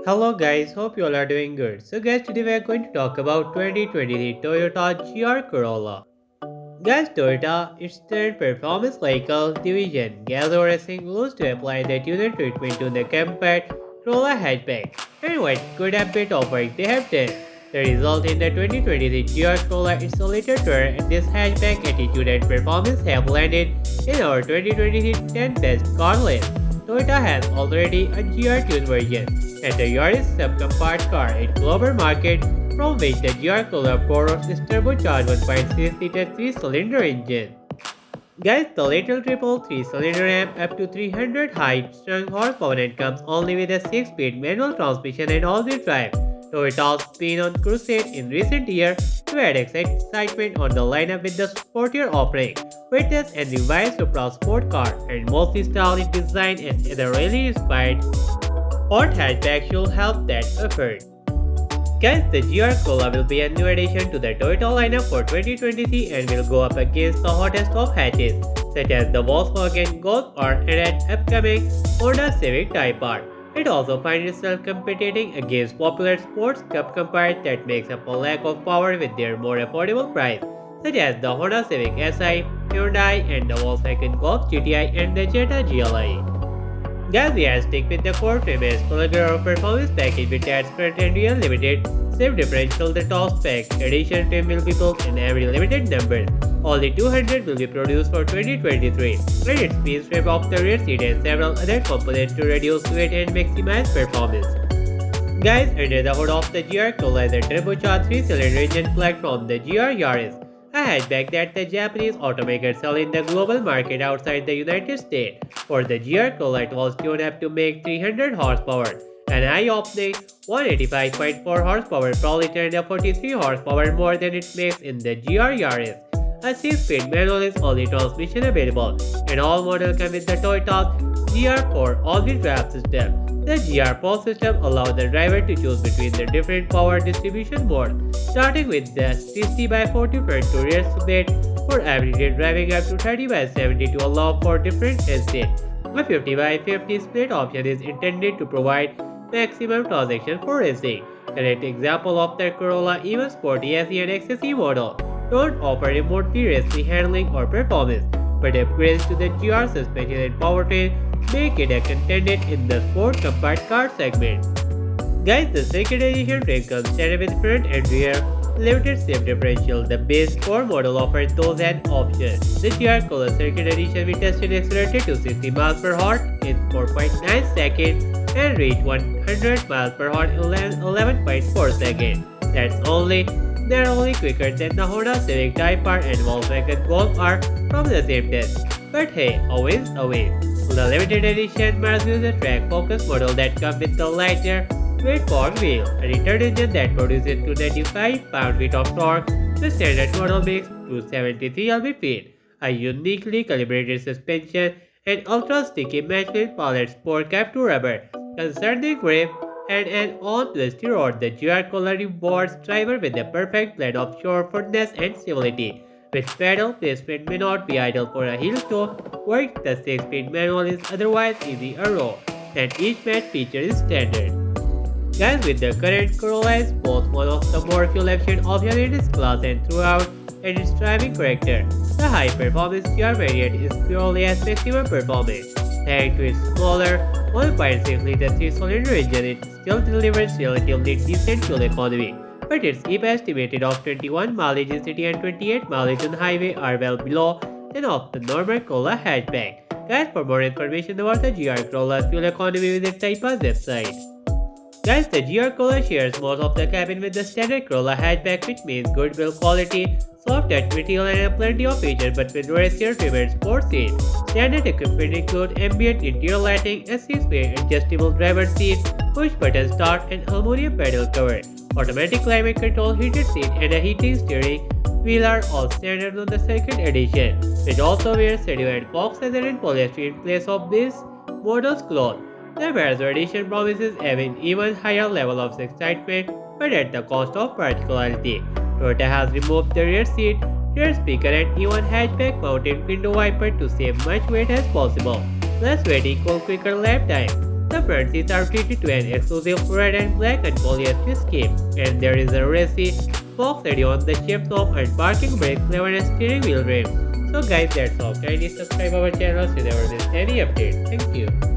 Hello guys, hope you all are doing good. So guys, today we are going to talk about 2023 Toyota GR Corolla. Guys, Toyota, its third performance vehicle division, Gazoo Racing loves to apply the tuner treatment to the compact Corolla hatchback. And what good a bit of work they have done. The result in the 2023 GR Corolla is a later tour and this hatchback attitude and performance have landed in our 2023 10 best car list. Toyota has already a GR tuned version and the Yaris subcompact car in global market from which the GR Corolla borrows its turbocharged 1.6-liter 3-cylinder engine. Guys, the lateral triple 3-cylinder ramp up to 300 high-strung horsepower and comes only with a 6-speed manual transmission and all-wheel drive. Toyota's been on crusade in recent years to add excitement on the lineup with the sportier offering. Witness a revised Supra sport car and mostly stylish design and the really inspired Ford hatchback should help that effort. Guys, the GR Corolla will be a new addition to the Toyota lineup for 2023 and will go up against the hottest of hatches, such as the Volkswagen Golf R and an upcoming Honda Civic Type R. It also finds itself competing against popular sports cup competitors that makes up a lack of power with their more affordable price, such as the Honda Civic Si, Hyundai, and the Volkswagen Golf GTI and the Jetta GLI. Guys, we are stick with the core premise, full performance package which adds front and rear limited, safe differential, the top spec, additional trim will be built in every limited number. Only 200 will be produced for 2023, and it means strip off the rear seat and several other components to reduce weight and maximize performance. Guys, under the hood of the GR Corolla is a turbocharged 3-cylinder engine plugged from the GR Yaris, a hatchback that the Japanese automakers sell in the global market outside the United States. For the GR Corolla, it was tuned up to make 300 horsepower, an eye-opening 185.4 horsepower per liter and a 43 horsepower more than it makes in the GR Yaris. A 6-speed manual is only transmission available, and all models come with the Toyota's GR4 all-wheel drive system. The GR4 system allows the driver to choose between the different power distribution modes, starting with the 60/40 front to rear split for everyday driving up to 30/70 to allow for different engine. A 50/50 split option is intended to provide maximum transaction for racing. Current example of the Corolla even Sporty SE and XSE model don't offer remotely racing handling or performance, but upgrades to the GR suspension and powertrain make it a contender in the sport compact car segment. Guys, the second edition trim comes standard with front and rear limited safe differential. The base core model offers those as options. The GR Corolla second edition we tested accelerated to 60 miles per hour in 4.9 seconds and reached 100 miles per hour in 11.4 seconds. That's narrowly quicker than the Honda Civic Type R and Volkswagen Golf R from the same test. But hey, always away. The limited edition Mars uses a track-focused model that comes with the lighter weight fork wheel, a return engine that produces 295 pound-feet of torque. The standard model makes 273 lb-feet, a uniquely calibrated suspension, and ultra-sticky Michelin Pilot Sport Cap 2 rubber, concerning grip, and an on-twisty road. The GR Corolla rewards driver with a perfect blend of sure-footedness and stability. With pedal placement may not be ideal for a hill toe work, the 6-speed manual is otherwise easy a row, and each match feature is standard. Guys, with the current Corolla is both one of the more fuel-efficient options in its class and throughout and its driving character. The high-performance GR variant is purely as maximum performance. Thanks to its smaller 1.6-liter 3-cylinder engine, it still delivers relatively decent fuel economy. But its EPA estimated of 21 mileage in city and 28 mileage on highway are well below than of the normal Corolla hatchback. Guys, for more information about the GR Corolla's fuel economy, visit Taipa's website. Guys, the GR Corolla shares most of the cabin with the standard Corolla hatchback, which means good build quality, soft touch material and plenty of features, but with racier trim and sports seat. Standard equipment include ambient interior lighting, a 6-speed adjustable driver's seat, push-button start, and aluminum pedal cover. Automatic climate control, heated seat, and a heating steering wheel are all standard on the second edition, which also wears Cedio and Fox leather and polyester in place of this model's cloth. The Verso edition promises an even higher level of excitement, but at the cost of practicality. Toyota has removed the rear seat, rear speaker, and even hatchback mounted window wiper to save much weight as possible. Less weight equals quicker lap time. The front seats are treated to an exclusive red and black and polyester scheme, and there is a racy box area on the chip top and parking brake lever and steering wheel rim. So guys, that's all. Kindly subscribe our channel so you never miss any update. Thank you.